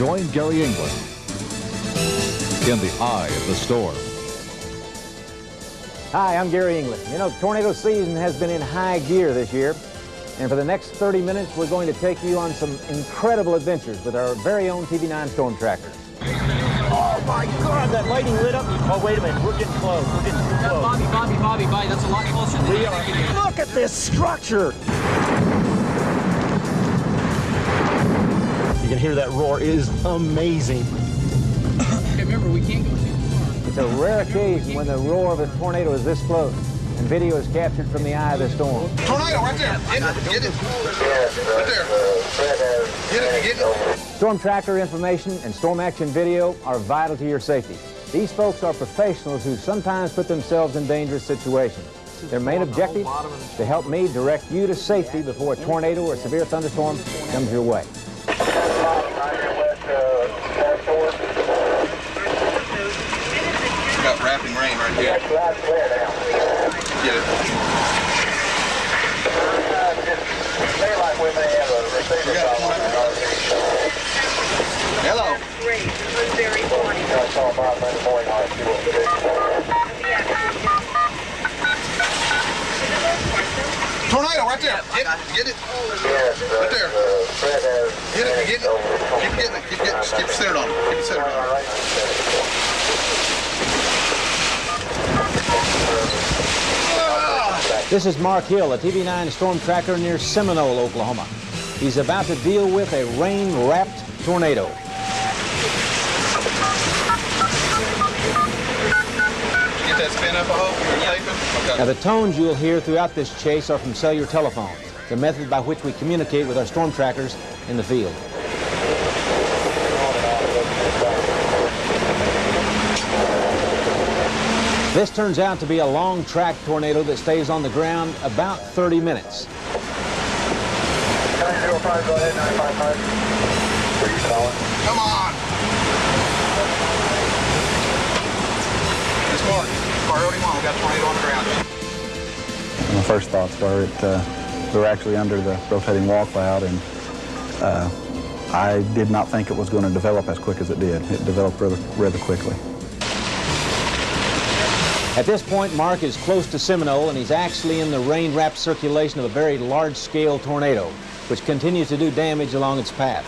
Join Gary England in the eye of the storm. Hi, I'm Gary England. You know, tornado season has been in high gear this year. And for the next 30 minutes, we're going to take you on some incredible adventures with our very own TV9 storm trackers. Oh my God, that lighting lit up. Oh, wait a minute, we're getting close. We're getting too close. Bobby, that's a lot closer than we are. Look at this structure. You can hear that roar. It is amazing. Okay, remember, we can't go too far. It's a rare occasion when the roar of a tornado is this close. And video is captured from the eye of the storm. Tornado right there. Get it. Right there. Get it. Storm tracker information and storm action video are vital to your safety. These folks are professionals who sometimes put themselves in dangerous situations. Their main objective is to help me direct you to safety before a tornado or a severe thunderstorm comes your way. We got wrapping rain right here. Get it. Hello. Tornado right there. Get it. Right there. Get it. Keep getting it. Keep it centered on it. Keep it centered on it. This is Mark Hill, a TV9 storm tracker near Seminole, Oklahoma. He's about to deal with a rain-wrapped tornado. Get that spin up, I hope. Okay. Now, the tones you'll hear throughout this chase are from cellular telephones, the method by which we communicate with our storm trackers in the field. This turns out to be a long-track tornado that stays on the ground about 30 minutes. 905, go ahead, 955. Where are you calling? Come on. It's Mark. Priority 1, we got a tornado on the ground. My first thoughts were we were actually under the rotating wall cloud, and I did not think it was going to develop as quick as it did. It developed rather quickly. At this point, Mark is close to Seminole, and he's actually in the rain-wrapped circulation of a very large-scale tornado, which continues to do damage along its path.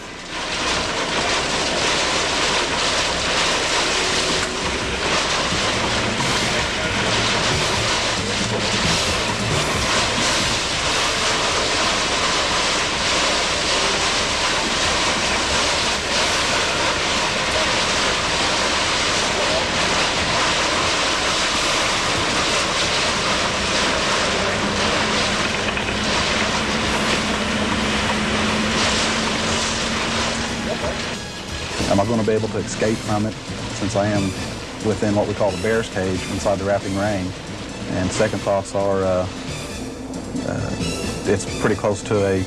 Am I going to be able to escape from it, since I am within what we call the bear's cage inside the wrapping rain? And second thoughts are it's pretty close to a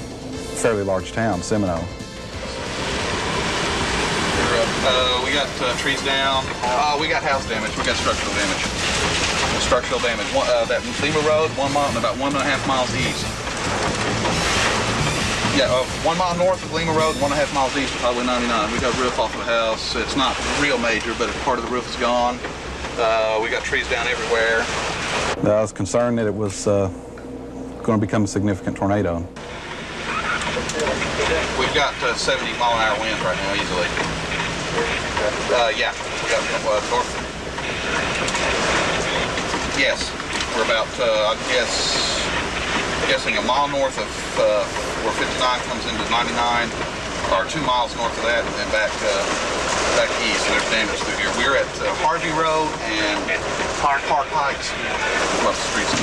fairly large town, Seminole. We got trees down. We got house damage. We got structural damage. That Lima Road, 1 mile and about 1.5 miles east. Yeah, 1 mile north of Lima Road, 1.5 miles east of Highway 99. We got a roof off of the house. It's not real major, but part of the roof is gone. We got trees down everywhere. I was concerned that it was going to become a significant tornado. We've got 70 mile an hour winds right now, easily. Yeah, we got north. Yes, we're about, guessing a mile north of where 59 comes into 99, or 2 miles north of that, and then back east. And there's damage through here. We're at Harvey Road and Park Heights, across the streets.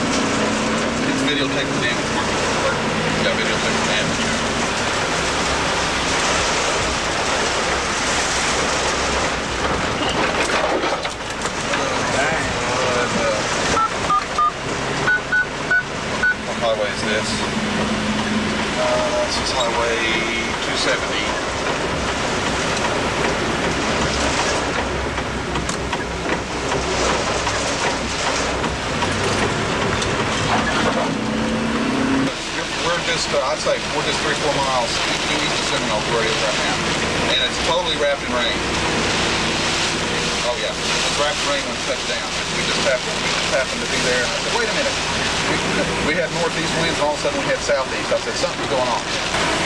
It's videotape the damage. We got videotape the damage. What highway is this? This is Highway 270. We're just, I'd say we're just 3 or 4 miles east of Seminole where it is right now. And it's totally wrapped in rain. Oh yeah, it's wrapped in rain when it touched down. We just happened to be there. And I said, wait a minute. We had northeast winds, and all of a sudden we had southeast. I said, something's going on.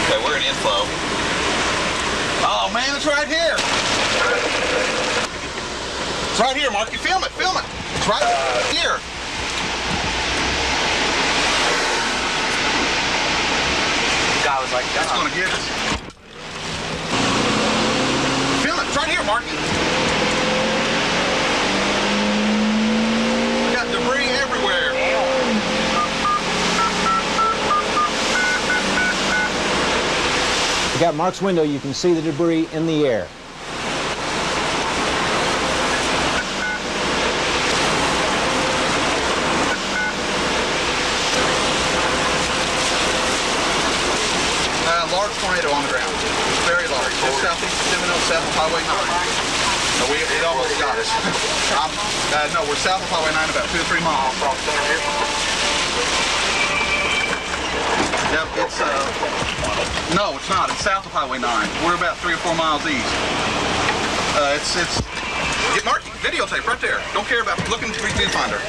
Okay, we're in inflow. Oh man, it's right here. It's right here, Mark. You film it, film it. It's right here. The guy was like, That's gonna get us. Film it, it's right here, Mark. We got debris everywhere. You got Mark's window, you can see the debris in the air. Large tornado on the ground. Very large. Just southeast of Seminole, south of Highway 9. No, it almost got us. No, we're south of Highway 9 about 2 or 3 miles. Yep, it's, no, it's not. It's south of Highway 9. We're about 3 or 4 miles east. Get Mark, videotape right there. Don't care about looking through the viewfinder.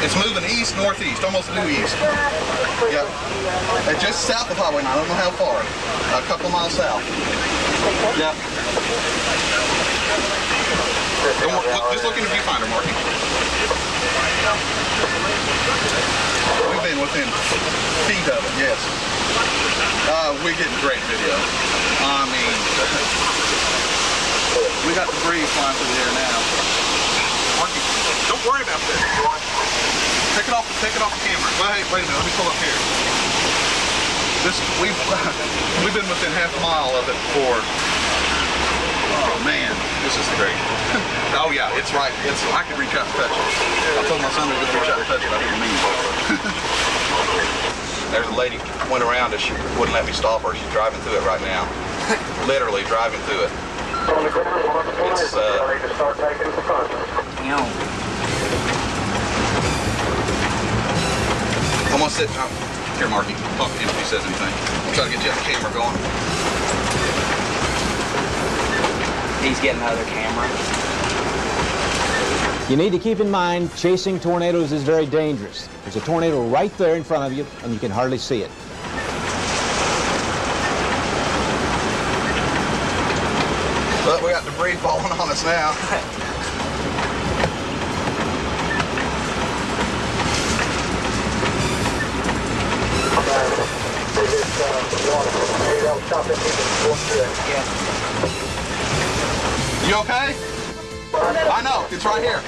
It's moving east, northeast, almost due east. Yep. Just south of Highway 9. I don't know how far. A couple of miles south. Yep. Just look in the viewfinder, Marky. We've been within feet of it, yes. We're getting great video. I mean, we got debris flying through the air now. Marky, don't worry about that. Take it off the camera. Well, hey, wait a minute, let me pull up here. We've been within half a mile of it before. Oh man, this is great. Oh yeah, it's right. I can reach out and touch it. I told my son to just reach out and touch it. I didn't mean it. There's a lady went around us. She wouldn't let me stop her. She's driving through it right now. Literally driving through it. It's I'm gonna sit here, Marky. Talk to him if he says anything. I'll try to get you the camera going. he's getting another camera. You need to keep in mind, chasing tornadoes is very dangerous. There's a tornado right there in front of you, and you can hardly see it. But we got debris falling on us now. You okay? I know, it's right here.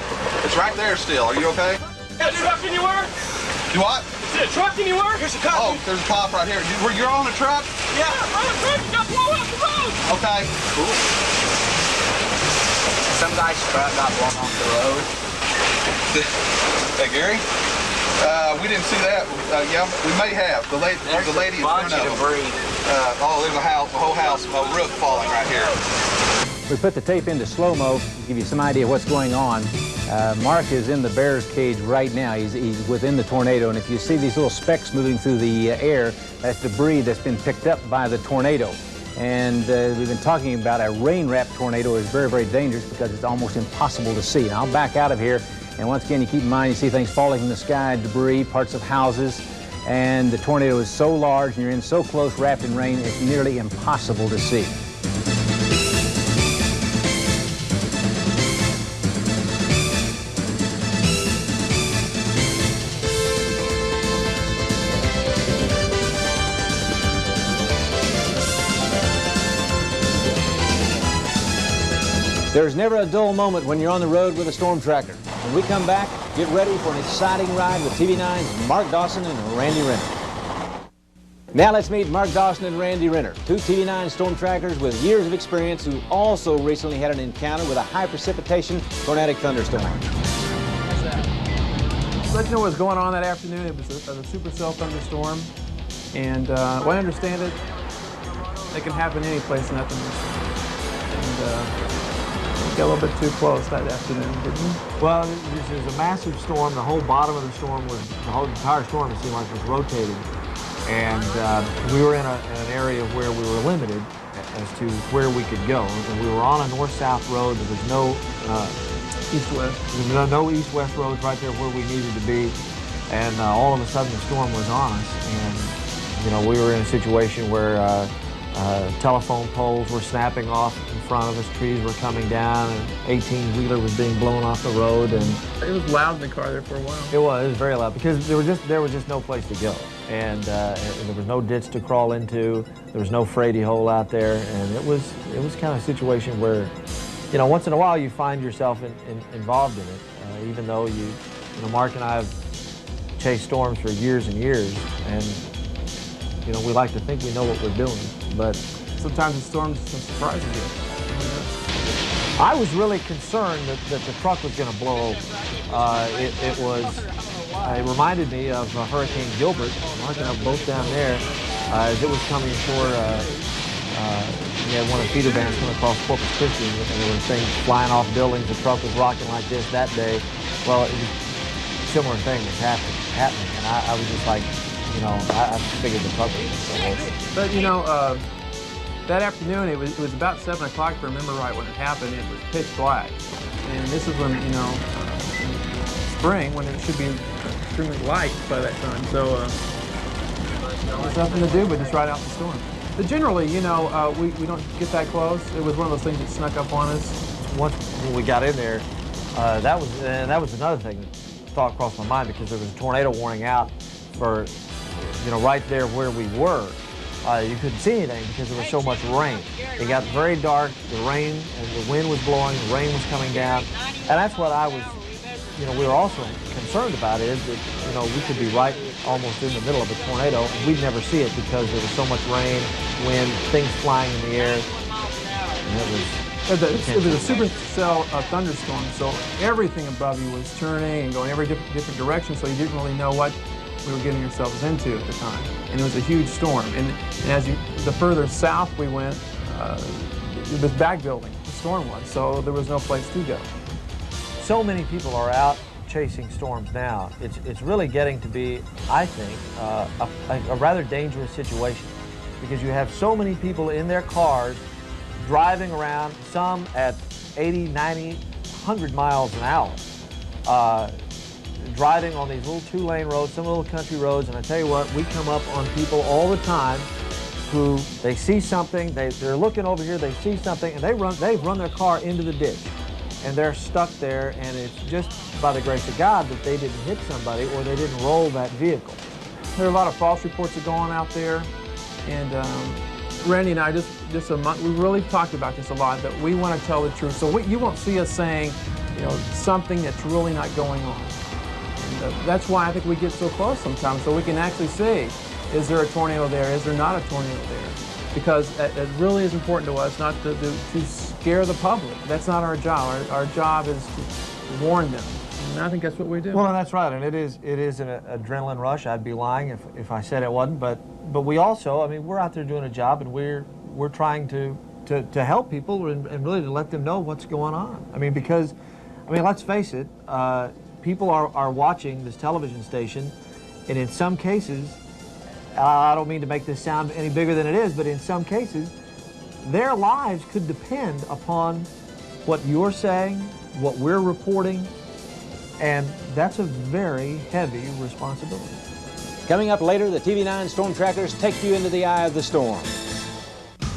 It's right there still. Are you okay? Is it a truck anywhere? You what? Is it a truck anywhere? Here's a cop. Oh, there's a cop right here. You're on a truck? Yeah, on a truck. You got blown off the road. Okay. Cool. Some guy's truck got blown off the road. Hey, Gary? We didn't see that. Yeah, we may have. The lady in front of debris. Oh, there's a house, a whole house, a roof falling right here. We put the tape into slow-mo to give you some idea of what's going on. Mark is in the bear's cage right now. He's within the tornado, and if you see these little specks moving through the air, that's debris that's been picked up by the tornado. And we've been talking about a rain-wrapped tornado is very, very dangerous because it's almost impossible to see. And I'll back out of here, and once again, you keep in mind, you see things falling from the sky, debris, parts of houses, and the tornado is so large and you're in so close, wrapped in rain, it's nearly impossible to see. There's never a dull moment when you're on the road with a storm tracker. When we come back, get ready for an exciting ride with TV9's Mark Dawson and Randy Renner. Now let's meet Mark Dawson and Randy Renner, two TV9 storm trackers with years of experience who also recently had an encounter with a high precipitation tornadic thunderstorm. Let you know what was going on that afternoon. It was a supercell thunderstorm, and well, I understand it. It can happen any place in that thunderstorm. And got a little bit too close that afternoon, didn't we? Well, this is a massive storm. The whole bottom of the storm was, the whole entire storm, it seemed like, was rotating. And we were in an area where we were limited as to where we could go. And we were on a north-south road. There was no east-west. There was no east-west roads right there where we needed to be. And all of a sudden the storm was on us. And, you know, we were in a situation where telephone poles were snapping off in front of us, trees were coming down, and 18-wheeler was being blown off the road. And it was loud in the car there for a while. It was very loud because there was just no place to go. And there was no ditch to crawl into. There was no freighty hole out there. And it was kind of a situation where, you know, once in a while you find yourself involved in it, even though you know, Mark and I have chased storms for years and years, and you know, we like to think we know what we're doing, but sometimes the storms surprise you. I was really concerned that the truck was going to blow over. It reminded me of Hurricane Gilbert. Mark and I were both down there as it was coming ashore. We had one of the feeder bands come across Corpus Christi, and there were things flying off buildings. The truck was rocking like this that day. Well, it was a similar thing was happening, and I was just like, you know, I figured the truck was. But you know, that afternoon it was about 7 o'clock, if I remember right, when it happened. It was pitch black, and this is when, you know, spring, when it should be extremely light by that time. So there's nothing to do but just ride out the storm. But generally, you know, we don't get that close. It was one of those things that snuck up on us. Once when we got in there, that was another thing that thought crossed my mind, because there was a tornado warning out for, you know, right there where we were. You couldn't see anything because there was so much rain. It got very dark, the rain and the wind was blowing, the rain was coming down, and that's what I was, you know, we were also concerned about, is that, you know, we could be right almost in the middle of a tornado and we'd never see it because there was so much rain, wind, things flying in the air, and it was a supercell thunderstorm, so everything above you was turning and going every different direction, so you didn't really know what we were getting ourselves into at the time. And it was a huge storm. And the further south we went, it was back building, the storm was, so there was no place to go. So many people are out chasing storms now. It's really getting to be, I think, a rather dangerous situation, because you have so many people in their cars driving around, some at 80, 90, 100 miles an hour, driving on these little two-lane roads, some little country roads, and I tell you what, we come up on people all the time who, they see something, they're looking over here, they see something, and they've run their car into the ditch, and they're stuck there, and it's just by the grace of God that they didn't hit somebody or they didn't roll that vehicle. There are a lot of false reports that go on out there, and Randy and I just a month, we really talked about this a lot, that we want to tell the truth. So you won't see us saying, you know, something that's really not going on. And that's why I think we get so close sometimes, so we can actually see, is there a tornado there? Is there not a tornado there? Because it really is important to us not to scare the public. That's not our job. Our job is to warn them. And I think that's what we do. Well, that's right, and it is an adrenaline rush. I'd be lying if I said it wasn't. But we also, I mean, we're out there doing a job, and we're trying to help people and really to let them know what's going on. I mean, because, I mean, let's face it, people are watching this television station, and in some cases, I don't mean to make this sound any bigger than it is, but in some cases, their lives could depend upon what you're saying, what we're reporting, and that's a very heavy responsibility. Coming up later, the TV9 Storm Trackers take you into the eye of the storm.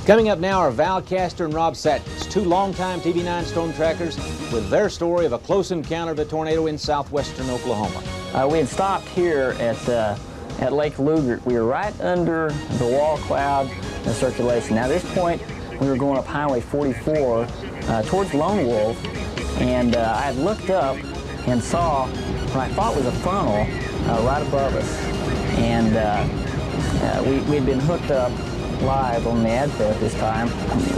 Coming up now are Val Castor and Rob Satkus, two longtime TV9 Storm Trackers, with their story of a close encounter of a tornado in southwestern Oklahoma. We had stopped here at Lake Lugert. We were right under the wall cloud and circulation. Now, at this point, we were going up Highway 44 towards Lone Wolf, and I had looked up and saw what I thought was a funnel right above us. And we had been hooked up live on the ADFA at this time.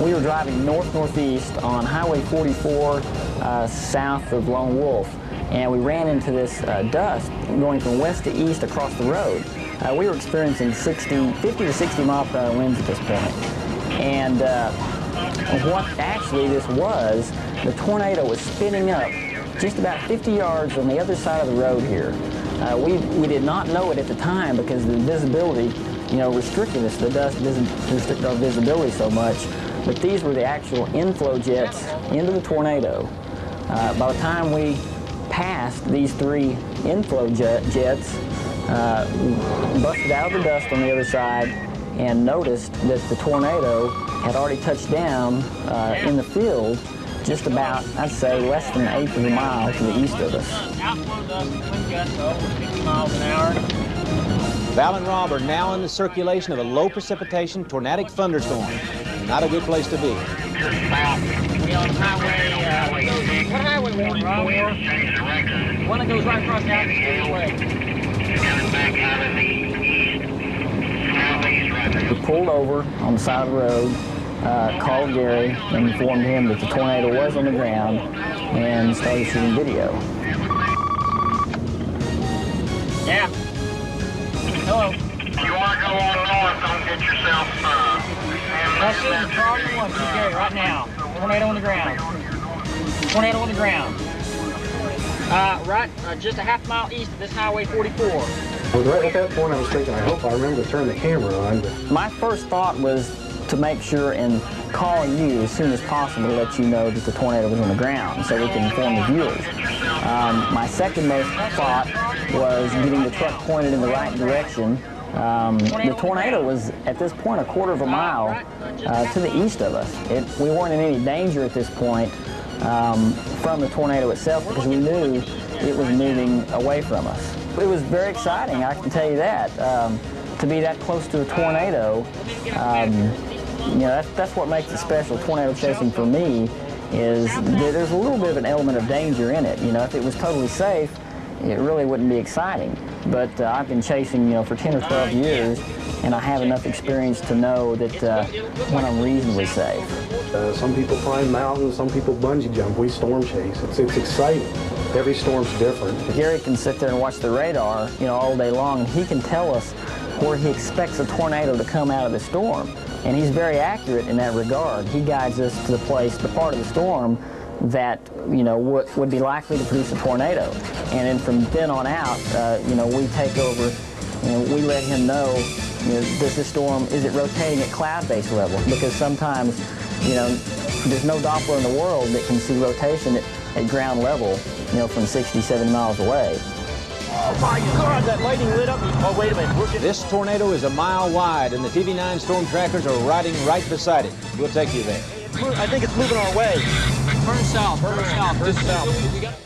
We were driving north-northeast on Highway 44 south of Lone Wolf, and we ran into this dust going from west to east across the road. We were experiencing 50 to 60 mile per hour winds at this point. And what actually this was, the tornado was spinning up just about 50 yards on the other side of the road here. We did not know it at the time because the visibility, you know, restricted us. The dust doesn't restrict our visibility so much. but these were the actual inflow jets into the tornado. By the time we passed these 3 inflow jets, busted out of the dust on the other side, and noticed that the tornado had already touched down in the field just about, I'd say, less than 1/8 of a mile to the east of us. Outflow dust, wind gusts over 50 miles an hour. Val and Rob are now in the circulation of a low precipitation tornadic thunderstorm. Not a good place to be. We on highway, what highway we on, Rob? One that goes right across the freeway. We pulled over on the side of the road, called Gary, and informed him that the tornado was on the ground, and started shooting video. Yeah. Hello. You want to go on north, don't get yourself That's it. Priority 1, keep Gary right now. Tornado on the ground. Tornado on the ground. Just a half mile east of this Highway 44. Well, right at that point, I was thinking, I hope I remember to turn the camera on. But My first thought was to make sure and call you as soon as possible to let you know that the tornado was on the ground so we can inform the viewers. My second most thought was getting the truck pointed in the right direction. The tornado was, at this point, a quarter of a mile to the east of us. We weren't in any danger at this point from the tornado itself because we knew it was moving away from us. It was very exciting, I can tell you that. To be that close to a tornado, you know, that's what makes it special. Tornado chasing for me is that there's a little bit of an element of danger in it. You know, if it was totally safe, it really wouldn't be exciting. But I've been chasing, you know, for 10 or 12 years, and I have enough experience to know that when I'm reasonably safe. some people climb mountains, some people bungee jump. We storm chase. It's exciting. Every storm's different. Gary can sit there and watch the radar, you know, all day long, and he can tell us where he expects a tornado to come out of the storm. And he's very accurate in that regard. He guides us to the place, the part of the storm that, you know, would be likely to produce a tornado. And then from then on out, you know, we take over and we let him know, you know, does this storm, is it rotating at cloud-based level? Because sometimes, you know, there's no Doppler in the world that can see rotation at ground level, you know, from 60, 70 miles away. Oh my God, that lightning lit up. Oh, wait a minute. This tornado is a mile wide, and the TV-9 storm trackers are riding right beside it. We'll take you there. I think it's moving our way. Turn south, turn south, turn south.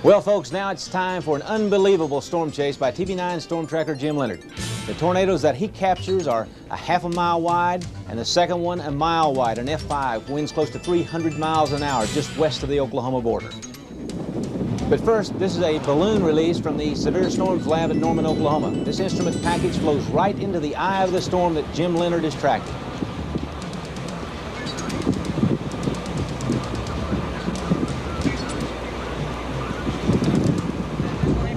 Well, folks, now it's time for an unbelievable storm chase by TV-9 storm tracker Jim Leonard. The tornadoes that he captures are a half a mile wide, and the second one a mile wide, an F5, winds close to 300 miles an hour just west of the Oklahoma border. But first, this is a balloon release from the Severe Storms Lab in Norman, Oklahoma. This instrument package flows right into the eye of the storm that Jim Leonard is tracking.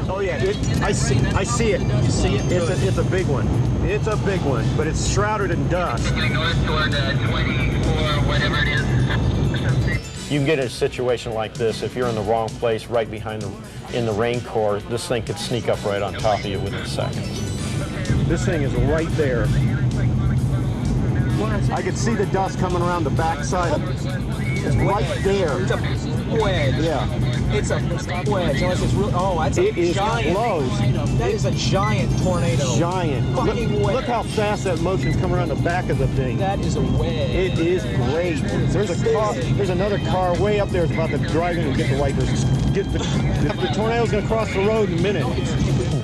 Oh yeah, I see it. You see it? It's a big one. It's a big one, but it's shrouded in dust. North toward 24, whatever it is. You can get in a situation like this if you're in the wrong place right behind in the rain core. This thing could sneak up right on top of you within seconds. This thing is right there. I could see the dust coming around the backside of it. It's right there. It's a wedge. Yeah. It's a wedge. Unless it's real. Oh, that's a giant. That is a giant tornado. Giant. Look how fast that motion's coming around the back of the thing. That is a wedge. It is great. There's a car. There's another car way up there. It's about to drive in and get the wipers. The tornado's going to cross the road in a minute.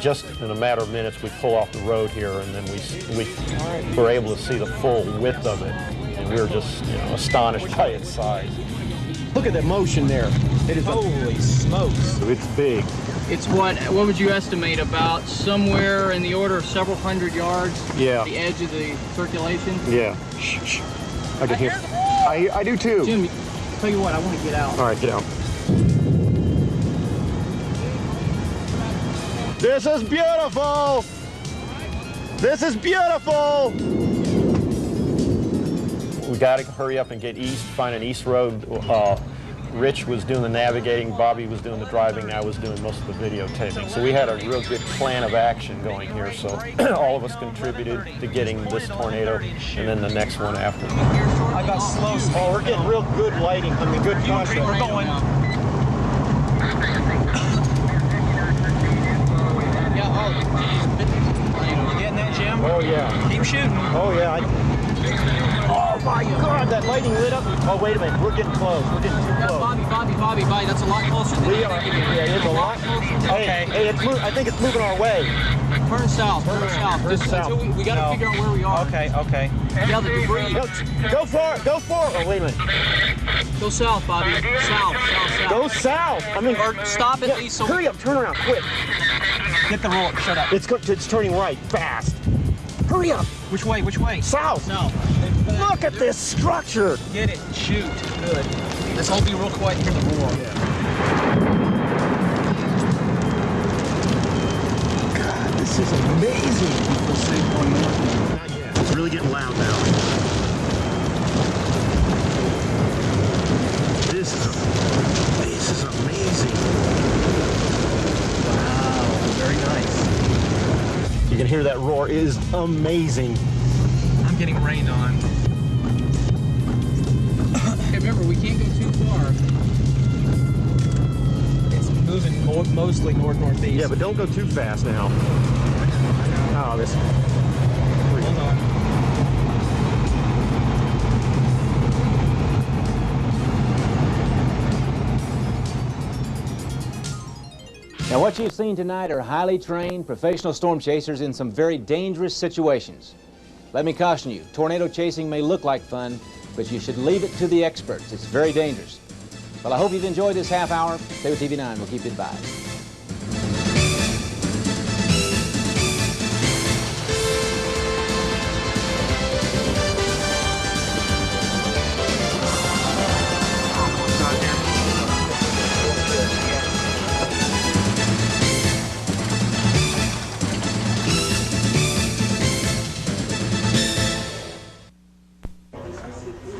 Just in a matter of minutes, we pull off the road here, and then we're able to see the full width of it, and we're just, you know, astonished by its size. Look at that motion there. It is Holy smokes. It's big. It's what would you estimate, about somewhere in the order of several hundred yards? Yeah. The edge of the circulation? Yeah. Shh. I can hear. I do too. Jim, tell you what, I want to get out. All right, get out. This is beautiful. This is beautiful. We got to hurry up and get east, find an east road Rich was doing the navigating, Bobby was doing the driving, I was doing most of the videotaping. So we had a real good plan of action going here. So all of us contributed to getting this tornado and then the next one after. I got slow. Oh, we're getting real good lighting. I mean, good contrast. We're going. Yeah, oh, you getting that, Jim? Oh, yeah. Keep shooting. Oh, yeah. Oh, my God, that lighting lit up. Oh, wait a minute. We're getting close. We're getting too close. Bobby, that's a lot closer than We are. Yeah, it's a lot. Okay. Hey, I think it's moving our way. Turn south. Just south. until we got to figure out where we are. Okay. Yeah, the debris. Go for it. Oh, wait a minute. Go south, Bobby. South. Go south. I mean, or stop at least. So hurry up. Turn around, quick. Get the roll. Shut up. It's turning right, fast. Hurry up. Which way? South. South. Look at this structure. Get it. Shoot. Good. Let's all be real quiet and hear the roar. God, this is amazing. Not yet. It's really getting loud now. This is amazing. Wow. Very nice. You can hear that roar. It is amazing. I'm getting rained on. Remember, we can't go too far. It's moving mostly north-northeast. Yeah, but don't go too fast now. Oh, this. Hold on. Now, what you've seen tonight are highly trained professional storm chasers in some very dangerous situations. Let me caution you, tornado chasing may look like fun, but you should leave it to the experts. It's very dangerous. Well, I hope you've enjoyed this half hour. KWTV-9 will keep you advised.